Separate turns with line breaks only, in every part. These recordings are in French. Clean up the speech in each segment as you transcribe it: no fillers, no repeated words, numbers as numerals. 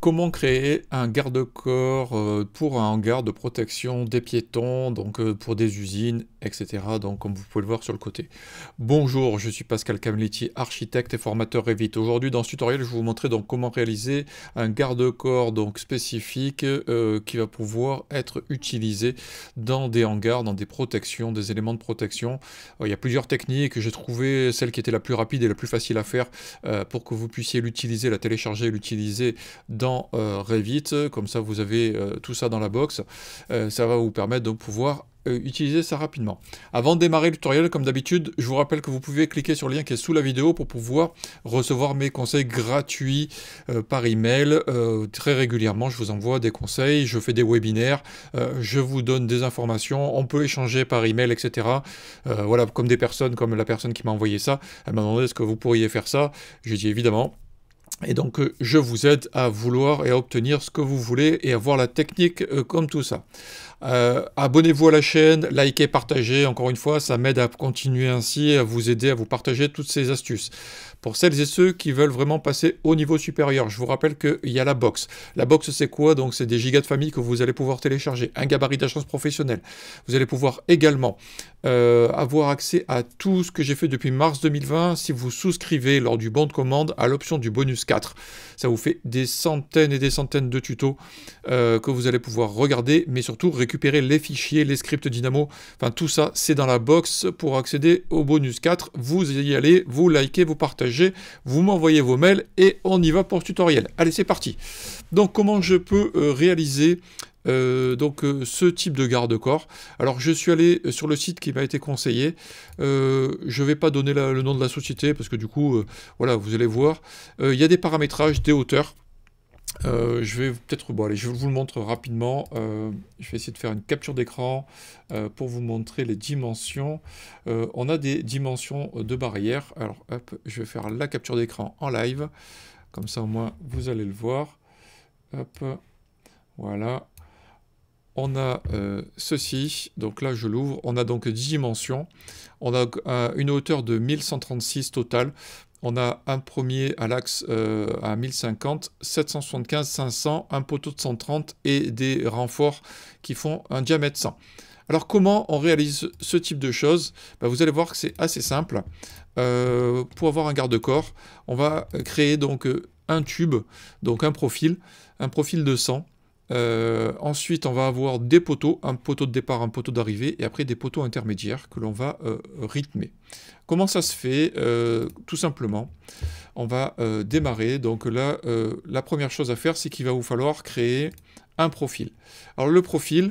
Comment créer un garde-corps pour un hangar de protection des piétons, donc pour des usines, etc. Donc comme vous pouvez le voir sur le côté. Bonjour, je suis Pascal Camletti, architecte et formateur Revit. Aujourd'hui dans ce tutoriel, je vais vous montrer donc comment réaliser un garde-corps donc spécifique qui va pouvoir être utilisé dans des hangars, dans des protections, des éléments de protection. Il y a plusieurs techniques, j'ai trouvé celle qui était la plus rapide et la plus facile à faire pour que vous puissiez l'utiliser, la télécharger et l'utiliser dans Revit, comme ça vous avez tout ça dans la box, ça va vous permettre de pouvoir utiliser ça rapidement. Avant de démarrer le tutoriel, comme d'habitude, je vous rappelle que vous pouvez cliquer sur le lien qui est sous la vidéo pour pouvoir recevoir mes conseils gratuits par email. Très régulièrement, je vous envoie des conseils, je fais des webinaires, je vous donne des informations, on peut échanger par email, etc. Voilà, comme des personnes, comme la personne qui m'a envoyé ça, elle m'a demandé est-ce que vous pourriez faire ça. J'ai dit évidemment. Et donc, je vous aide à vouloir et à obtenir ce que vous voulez et à voir la technique comme tout ça. Abonnez-vous à la chaîne, likez, partagez. Encore une fois, ça m'aide à continuer ainsi, à vous aider, à vous partager toutes ces astuces. Pour celles et ceux qui veulent vraiment passer au niveau supérieur, je vous rappelle qu'il y a la box. La box, c'est quoi? Donc, c'est des gigas de famille que vous allez pouvoir télécharger. Un gabarit d'agence professionnelle. Vous allez pouvoir également avoir accès à tout ce que j'ai fait depuis mars 2020 si vous souscrivez lors du bon de commande à l'option du bonus 4. Ça vous fait des centaines et des centaines de tutos que vous allez pouvoir regarder, mais surtout récupérer les fichiers, les scripts Dynamo. Enfin, tout ça, c'est dans la box pour accéder au bonus 4. Vous y allez, vous likez, vous partagez, vous m'envoyez vos mails et on y va pour ce tutoriel. Allez, c'est parti. Donc, comment je peux réaliser ce type de garde-corps? Alors je suis allé sur le site qui m'a été conseillé, je vais pas donner le nom de la société parce que du coup voilà, vous allez voir, il y a des paramétrages, des hauteurs. Je vais peut-être, bon allez, je vous le montre rapidement, je vais essayer de faire une capture d'écran pour vous montrer les dimensions. On a des dimensions de barrière, alors hop, je vais faire la capture d'écran en live, comme ça au moins vous allez le voir, hop, voilà. On a ceci, donc là je l'ouvre, on a donc 10 dimensions, on a une hauteur de 1136 total, on a un premier à l'axe à 1050, 775, 500, un poteau de 130 et des renforts qui font un diamètre 100. Alors comment on réalise ce type de choses? Vous allez voir que c'est assez simple. Pour avoir un garde-corps, on va créer donc un tube, donc un profil de 100. Ensuite, on va avoir des poteaux, un poteau de départ, un poteau d'arrivée, et après des poteaux intermédiaires que l'on va rythmer. Comment ça se fait? Tout simplement, on va démarrer. Donc là, la première chose à faire, c'est qu'il va vous falloir créer un profil. Alors le profil,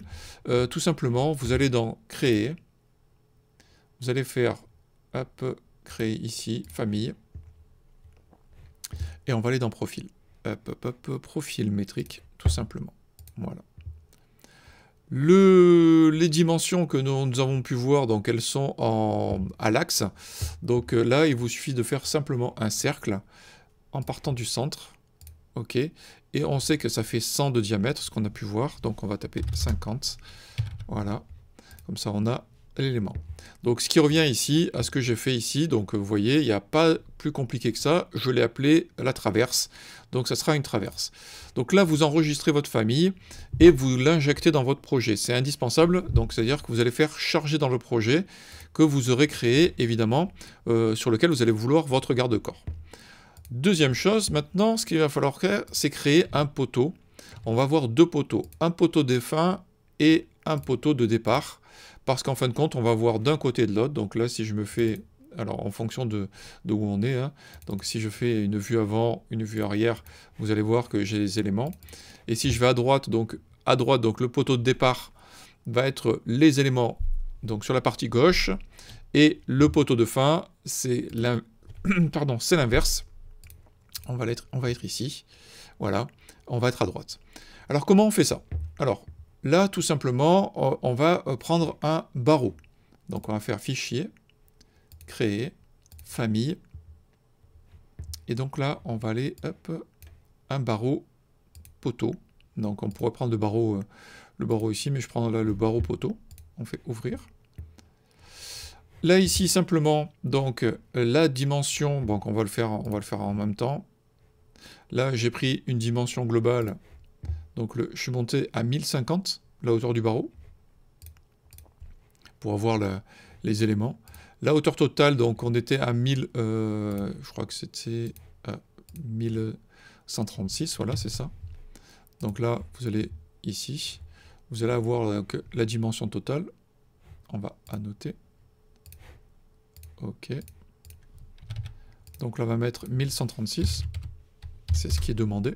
tout simplement, vous allez dans Créer, vous allez faire, hop, Créer ici, Famille, et on va aller dans Profil. Hop, hop, hop, Profil métrique, tout simplement. Voilà. Les dimensions que nous avons pu voir, donc elles sont à l'axe. Donc là, il vous suffit de faire simplement un cercle en partant du centre. OK. Et on sait que ça fait 100 de diamètre, ce qu'on a pu voir. Donc on va taper 50. Voilà. Comme ça, on a l'élément. Donc ce qui revient ici à ce que j'ai fait ici, donc vous voyez, il n'y a pas plus compliqué que ça, je l'ai appelé la traverse, donc ça sera une traverse. Donc là vous enregistrez votre famille et vous l'injectez dans votre projet, c'est indispensable, donc c'est-à-dire que vous allez faire charger dans le projet que vous aurez créé évidemment, sur lequel vous allez vouloir votre garde-corps. Deuxième chose, maintenant ce qu'il va falloir faire, c'est créer un poteau. On va avoir deux poteaux, un poteau de fin et un poteau de départ. Parce qu'en fin de compte, on va voir d'un côté et de l'autre. Donc là, si je me fais, alors en fonction de où on est, hein, donc si je fais une vue avant, une vue arrière, vous allez voir que j'ai les éléments. Et si je vais à droite, donc le poteau de départ va être les éléments donc sur la partie gauche. Et le poteau de fin, c'est l'inverse. On va être ici. Voilà, on va être à droite. Alors comment on fait ça? Alors, là, tout simplement, on va prendre un barreau. Donc, on va faire Fichier, Créer, Famille. Et donc là, on va aller, hop, un barreau poteau. Donc, on pourrait prendre le barreau ici, mais je prends là le barreau poteau. On fait Ouvrir. Là, ici, simplement, donc, la dimension, donc on va le faire en même temps. Là, j'ai pris une dimension globale. Donc, je suis monté à 1050, la hauteur du barreau, pour avoir les éléments. La hauteur totale, donc, on était à 1000, je crois que c'était 1136, voilà, c'est ça. Donc là, vous allez ici, vous allez avoir donc, la dimension totale. On va annoter. OK. Donc là, on va mettre 1136. C'est ce qui est demandé.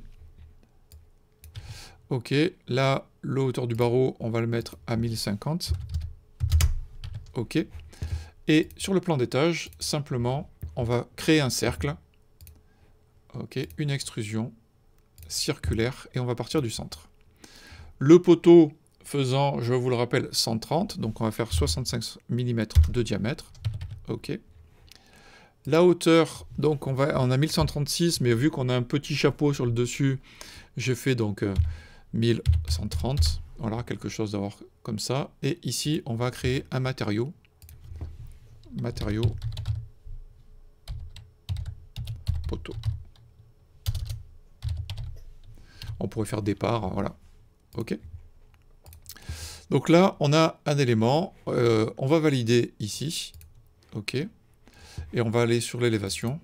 OK. Là, la hauteur du barreau, on va le mettre à 1050. OK. Et sur le plan d'étage, simplement, on va créer un cercle. OK. Une extrusion circulaire. Et on va partir du centre. Le poteau faisant, je vous le rappelle, 130. Donc on va faire 65 mm de diamètre. OK. La hauteur, donc on a 1136, mais vu qu'on a un petit chapeau sur le dessus, j'ai fait donc 1130. Voilà, quelque chose d'avoir comme ça. Et ici, on va créer un matériau. Matériau poteau. On pourrait faire départ, voilà. OK. Donc là, on a un élément. On va valider ici. OK. Et on va aller sur l'élévation.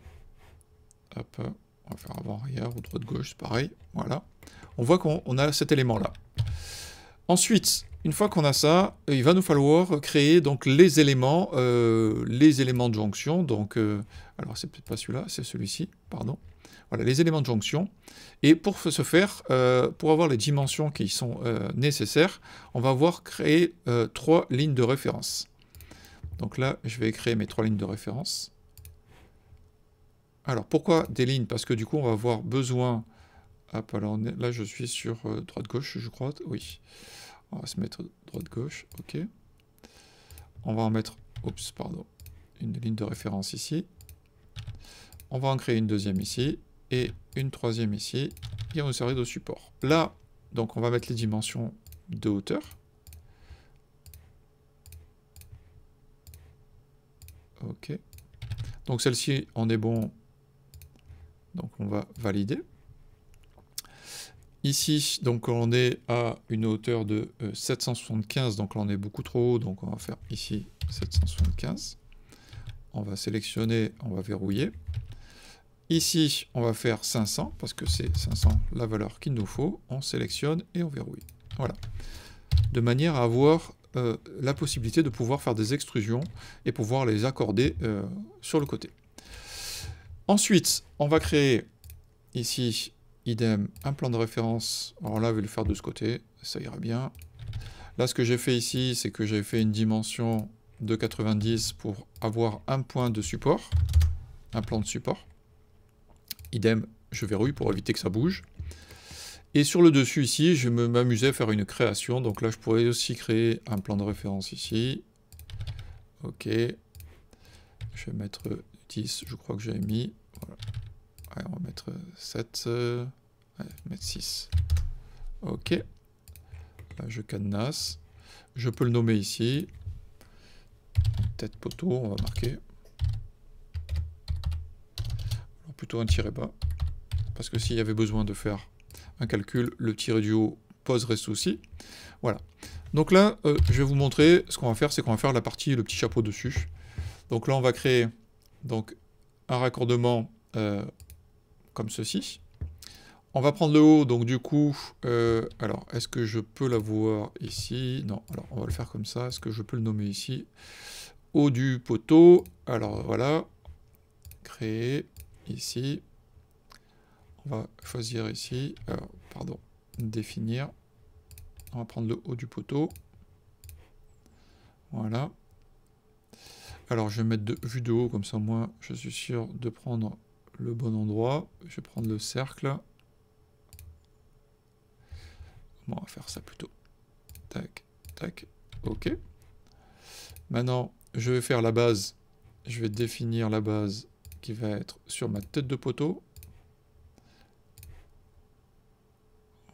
Hop, on va faire avant-arrière ou droite-gauche, c'est pareil. Voilà. On voit qu'on a cet élément-là. Ensuite, une fois qu'on a ça, il va nous falloir créer donc les éléments de jonction. Donc, alors c'est peut-être pas celui-là, c'est celui-ci, pardon. Voilà, les éléments de jonction. Et pour ce faire, pour avoir les dimensions qui sont nécessaires, on va avoir créé 3 lignes de référence. Donc là, je vais créer mes 3 lignes de référence. Alors, pourquoi des lignes? Parce que du coup, on va avoir besoin... Hop, alors là, je suis sur droite-gauche, je crois. Oui. On va se mettre droite-gauche, OK. On va en mettre... Oups, pardon. Une ligne de référence ici. On va en créer une deuxième ici. Et une troisième ici. Et on va servir de support. Là, donc, on va mettre les dimensions de hauteur. OK. Donc, celle-ci, on est bon. Donc, on va valider. Ici, donc, on est à une hauteur de 775. Donc, là, on est beaucoup trop haut. Donc, on va faire ici 775. On va sélectionner, on va verrouiller. Ici, on va faire 500, parce que c'est 500 la valeur qu'il nous faut. On sélectionne et on verrouille. Voilà. De manière à avoir la possibilité de pouvoir faire des extrusions et pouvoir les accorder sur le côté. Ensuite, on va créer ici, idem, un plan de référence. Alors là, je vais le faire de ce côté, ça ira bien. Là, ce que j'ai fait ici, c'est que j'ai fait une dimension de 90 pour avoir un point de support, un plan de support. Idem, je verrouille pour éviter que ça bouge. Et sur le dessus ici, je m'amusais à faire une création. Donc là, je pourrais aussi créer un plan de référence ici. OK. Je vais mettre 10, je crois que j'avais mis. Voilà. Ouais, on va mettre 7. Ouais, mettre 6. OK. Là, je cadenasse. Je peux le nommer ici. Tête poteau, on va marquer. Alors, plutôt un tiret bas. Parce que s'il y avait besoin de faire un calcul, le tiret du haut poserait souci. Voilà. Donc là, je vais vous montrer ce qu'on va faire, c'est qu'on va faire la partie, le petit chapeau dessus. Donc là, on va créer donc, un raccordement comme ceci. On va prendre le haut, donc du coup, alors, est-ce que je peux l'avoir ici? Non, alors, on va le faire comme ça. Est-ce que je peux le nommer ici? Haut du poteau. Alors, voilà. Créer, ici. On va choisir ici. Alors, pardon, définir. On va prendre le haut du poteau. Voilà. Alors, je vais mettre vue de haut, comme ça, moi, je suis sûr de prendre le bon endroit. Je vais prendre le cercle. Bon, on va faire ça plutôt. Tac, tac, OK. Maintenant, je vais faire la base. Je vais définir la base qui va être sur ma tête de poteau.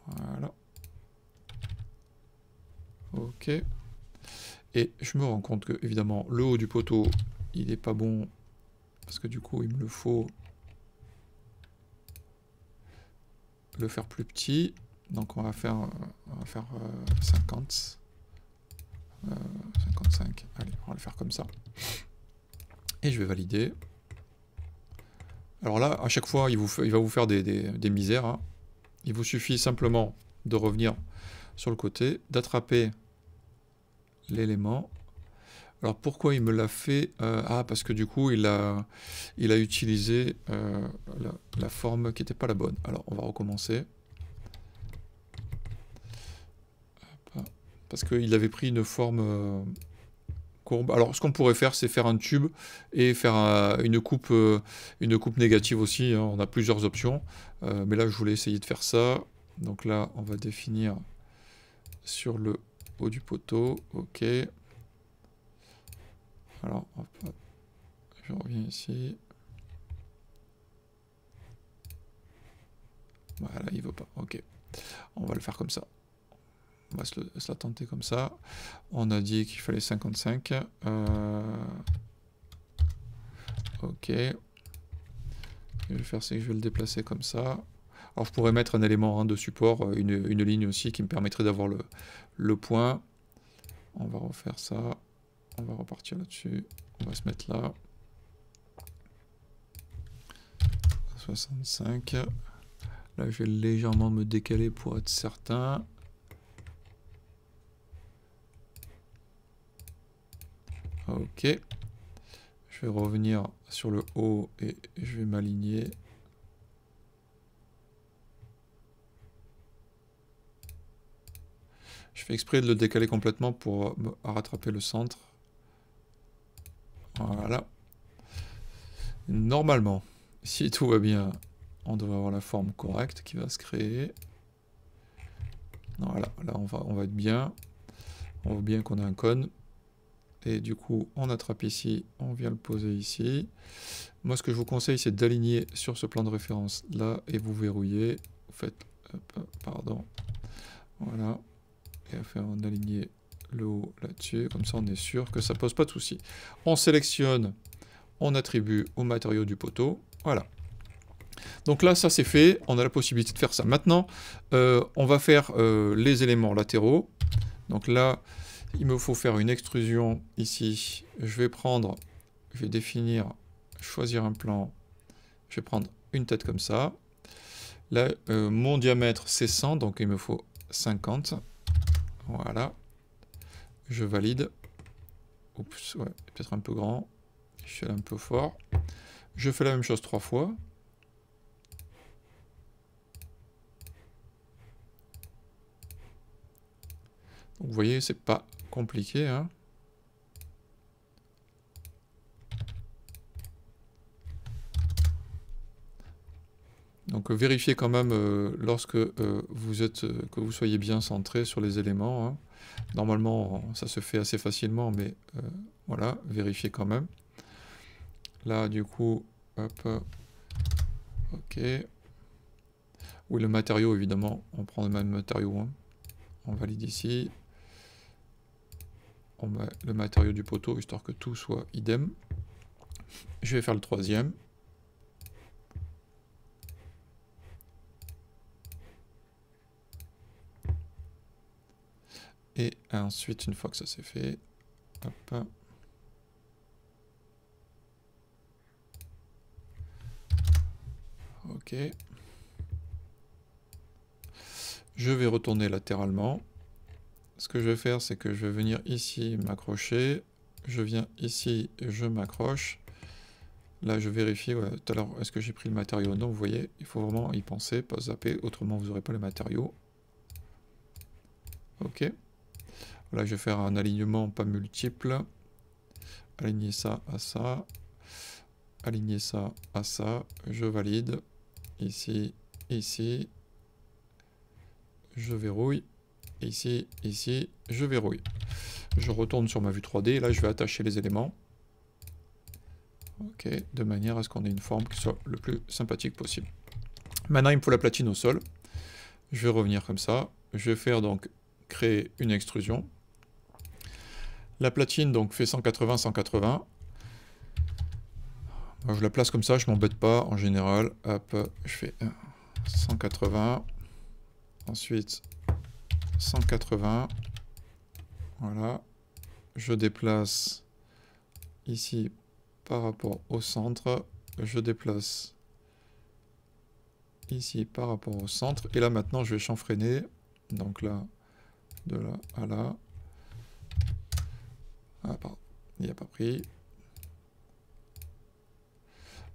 Voilà. OK. Et je me rends compte que, évidemment, le haut du poteau, il n'est pas bon. Parce que du coup, il me le faut le faire plus petit. Donc on va faire 50. 55. Allez, on va le faire comme ça. Et je vais valider. Alors là, à chaque fois, il va vous faire des misères. Hein. Il vous suffit simplement de revenir sur le côté, d'attraper l'élément. Alors pourquoi il me l'a fait ah, parce que du coup, il a utilisé la forme qui n'était pas la bonne. Alors, on va recommencer. Parce qu'il avait pris une forme courbe. Alors, ce qu'on pourrait faire, c'est faire un tube et faire une coupe négative aussi. Hein. On a plusieurs options. Mais là, je voulais essayer de faire ça. Donc là, on va définir sur le haut du poteau. OK. Alors, hop, je reviens ici. Voilà, il veut pas. OK. On va le faire comme ça. On va se la tenter comme ça. On a dit qu'il fallait 55. OK. Ce que je vais faire, c'est que je vais le déplacer comme ça. Alors, je pourrais mettre un élément de support, une ligne aussi, qui me permettrait d'avoir le point. On va refaire ça. On va repartir là-dessus. On va se mettre là. 65. Là, je vais légèrement me décaler pour être certain. OK. Je vais revenir sur le haut et je vais m'aligner. Je fais exprès de le décaler complètement pour rattraper le centre. Voilà. Normalement, si tout va bien, on devrait avoir la forme correcte qui va se créer. Voilà, là on va être bien. On voit bien qu'on a un cône. Et du coup, on attrape ici, on vient le poser ici. Moi, ce que je vous conseille, c'est d'aligner sur ce plan de référence là et vous verrouillez. Vous faites, pardon, voilà. Et on aligner le haut là-dessus, comme ça on est sûr que ça pose pas de souci. On sélectionne, on attribue au matériau du poteau, voilà. Donc là, ça c'est fait, on a la possibilité de faire ça. Maintenant, on va faire les éléments latéraux. Donc là, il me faut faire une extrusion ici. Je vais définir, choisir un plan. Je vais prendre une tête comme ça. Là, mon diamètre c'est 100, donc il me faut 50. Voilà. Je valide. Oups, ouais, peut-être un peu grand. Je suis allé un peu fort. Je fais la même chose 3 fois. Donc, vous voyez, c'est pas compliqué, hein. Donc vérifiez quand même lorsque que vous soyez bien centré sur les éléments. Hein. Normalement, ça se fait assez facilement, mais voilà, vérifiez quand même. Là, du coup, hop, OK. Oui, le matériau, évidemment, on prend le même matériau. Hein. On valide ici. On met le matériau du poteau, histoire que tout soit idem. Je vais faire le troisième. Et ensuite, une fois que ça c'est fait, hop. OK. Je vais retourner latéralement. Ce que je vais faire, c'est que je vais venir ici m'accrocher. Je viens ici, je m'accroche. Là, je vérifie, ouais, tout à l'heure, est-ce que j'ai pris le matériau? Non, vous voyez, il faut vraiment y penser, pas zapper, autrement vous n'aurez pas les matériaux. OK. Là, je vais faire un alignement pas multiple. Aligner ça à ça. Aligner ça à ça. Je valide. Ici, ici. Je verrouille. Ici, ici. Je verrouille. Je retourne sur ma vue 3D. Là, je vais attacher les éléments. OK. De manière à ce qu'on ait une forme qui soit le plus sympathique possible. Maintenant, il me faut la platine au sol. Je vais revenir comme ça. Je vais faire donc créer une extrusion. La platine donc fait 180-180. Je la place comme ça, je m'embête pas en général. Hop, je fais 180. Ensuite, 180. Voilà. Je déplace ici par rapport au centre. Je déplace ici par rapport au centre. Et là, maintenant, je vais chanfreiner. Donc là, de là à là. Ah, pardon. Il n'y a pas pris.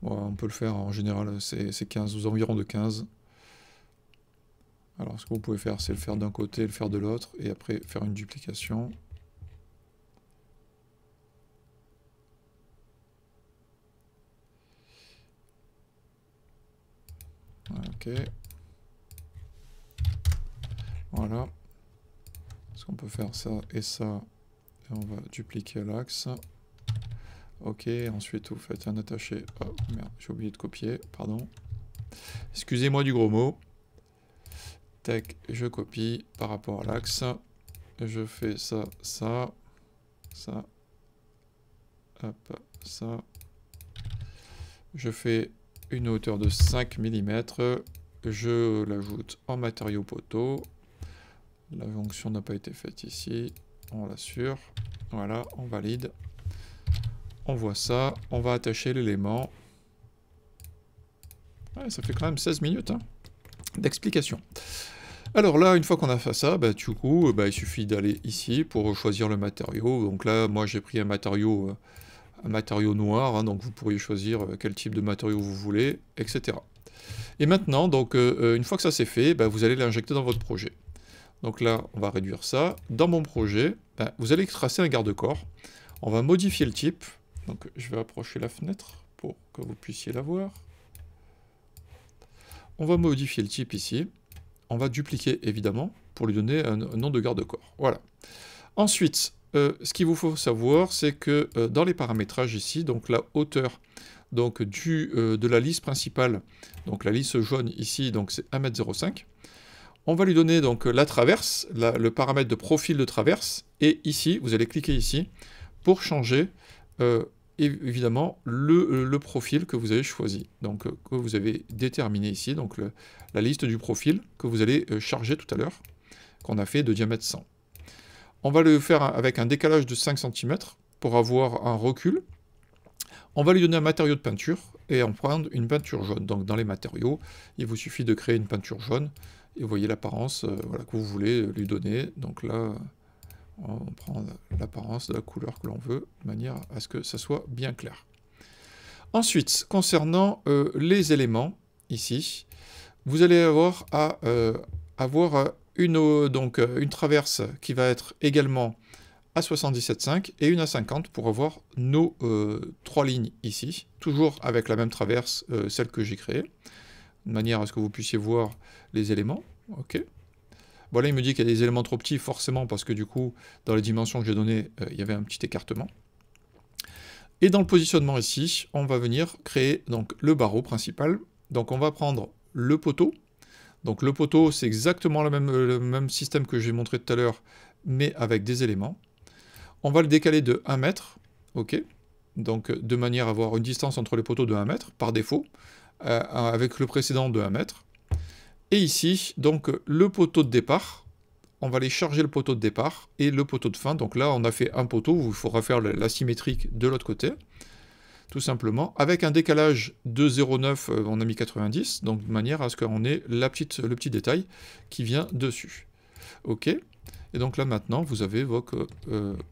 Bon, on peut le faire en général, c'est 15, aux environs de 15. Alors, ce que vous pouvez faire, c'est le faire d'un côté, le faire de l'autre, et après faire une duplication. Ok. Voilà. Parce qu'on peut faire ça, et on va dupliquer l'axe. Ok, ensuite vous faites un attaché. Oh merde, j'ai oublié de copier, pardon. Excusez-moi du gros mot. Tac, je copie par rapport à l'axe. Je fais ça, ça, ça. Hop, ça. Je fais une hauteur de 5 mm. Je l'ajoute en matériau poteau. La jonction n'a pas été faite ici. On l'assure. Voilà, on valide. On voit ça. On va attacher l'élément. Ouais, ça fait quand même 16 minutes hein, d'explication. Alors là, une fois qu'on a fait ça, bah, du coup, bah, il suffit d'aller ici pour choisir le matériau. Donc là, moi j'ai pris un matériau noir, hein, donc vous pourriez choisir quel type de matériau vous voulez, etc. Et maintenant, donc, une fois que ça c'est fait, bah, vous allez l'injecter dans votre projet. Donc là, on va réduire ça. Dans mon projet, bah, vous allez tracer un garde-corps. On va modifier le type. Donc je vais approcher la fenêtre pour que vous puissiez la voir. On va modifier le type ici. On va dupliquer évidemment pour lui donner un nom de garde-corps. Voilà. Ensuite, ce qu'il vous faut savoir, c'est que dans les paramétrages ici, donc la hauteur donc, de la lisse principale, donc la lisse jaune ici, donc c'est 1,05 m. On va lui donner donc la traverse, le paramètre de profil de traverse, et ici, vous allez cliquer ici pour changer évidemment le profil que vous avez choisi, donc que vous avez déterminé ici, donc la liste du profil que vous allez charger tout à l'heure, qu'on a fait de diamètre 100. On va le faire avec un décalage de 5 cm pour avoir un recul. On va lui donner un matériau de peinture et en prendre une peinture jaune. Donc dans les matériaux, il vous suffit de créer une peinture jaune et vous voyez l'apparence voilà, que vous voulez lui donner. Donc là, on prend l'apparence de la couleur que l'on veut, de manière à ce que ça soit bien clair. Ensuite, concernant les éléments, ici, vous allez avoir à avoir une traverse qui va être également à 77,5 et une à 50 pour avoir nos 3 lignes ici, toujours avec la même traverse, celle que j'ai créée, de manière à ce que vous puissiez voir les éléments. Ok. Voilà, il me dit qu'il y a des éléments trop petits, forcément, parce que du coup, dans les dimensions que j'ai données, il y avait un petit écartement. Et dans le positionnement ici, on va venir créer donc, le barreau principal. Donc on va prendre le poteau. Donc le poteau, c'est exactement le même système que j'ai montré tout à l'heure, mais avec des éléments. On va le décaler de 1 mètre, ok, donc de manière à avoir une distance entre les poteaux de 1 mètre, par défaut, avec le précédent de 1 mètre. Et ici, donc le poteau de départ, on va aller charger le poteau de départ et le poteau de fin. Donc là, on a fait un poteau où il faudra faire la symétrique de l'autre côté, tout simplement, avec un décalage de 0,9, on a mis 90, donc de manière à ce qu'on ait le petit détail qui vient dessus. Ok. Et donc là maintenant, vous avez votre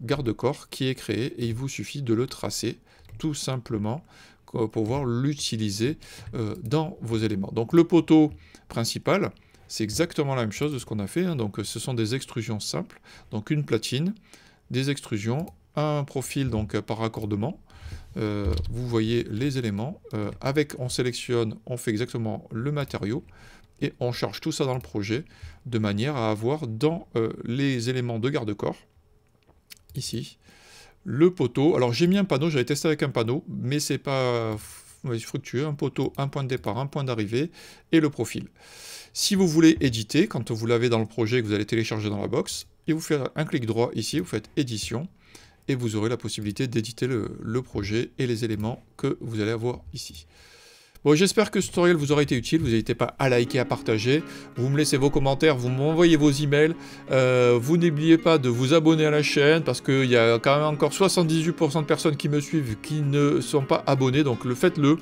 garde-corps qui est créé et il vous suffit de le tracer tout simplement pour pouvoir l'utiliser dans vos éléments. Donc le poteau principal, c'est exactement la même chose de ce qu'on a fait. Hein. Donc ce sont des extrusions simples, donc une platine, des extrusions, un profil donc par raccordement. Vous voyez les éléments. On sélectionne, on fait exactement le matériau. Et on charge tout ça dans le projet, de manière à avoir dans les éléments de garde-corps, ici, le poteau. Alors j'ai mis un panneau, j'avais testé avec un panneau, mais c'est pas fructueux. Un poteau, un point de départ, un point d'arrivée, et le profil. Si vous voulez éditer, quand vous l'avez dans le projet, que vous allez télécharger dans la box, et vous faites un clic droit ici, vous faites édition, et vous aurez la possibilité d'éditer le projet et les éléments que vous allez avoir ici. Bon, j'espère que ce tutoriel vous aura été utile, vous n'hésitez pas à liker, à partager, vous me laissez vos commentaires, vous m'envoyez vos emails, vous n'oubliez pas de vous abonner à la chaîne, parce qu'il y a quand même encore 78% de personnes qui me suivent qui ne sont pas abonnés, donc faites-le,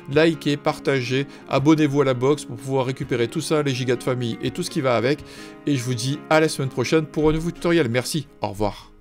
likez, partagez, abonnez-vous à la box pour pouvoir récupérer tout ça, les gigas de famille et tout ce qui va avec, et je vous dis à la semaine prochaine pour un nouveau tutoriel, merci, au revoir.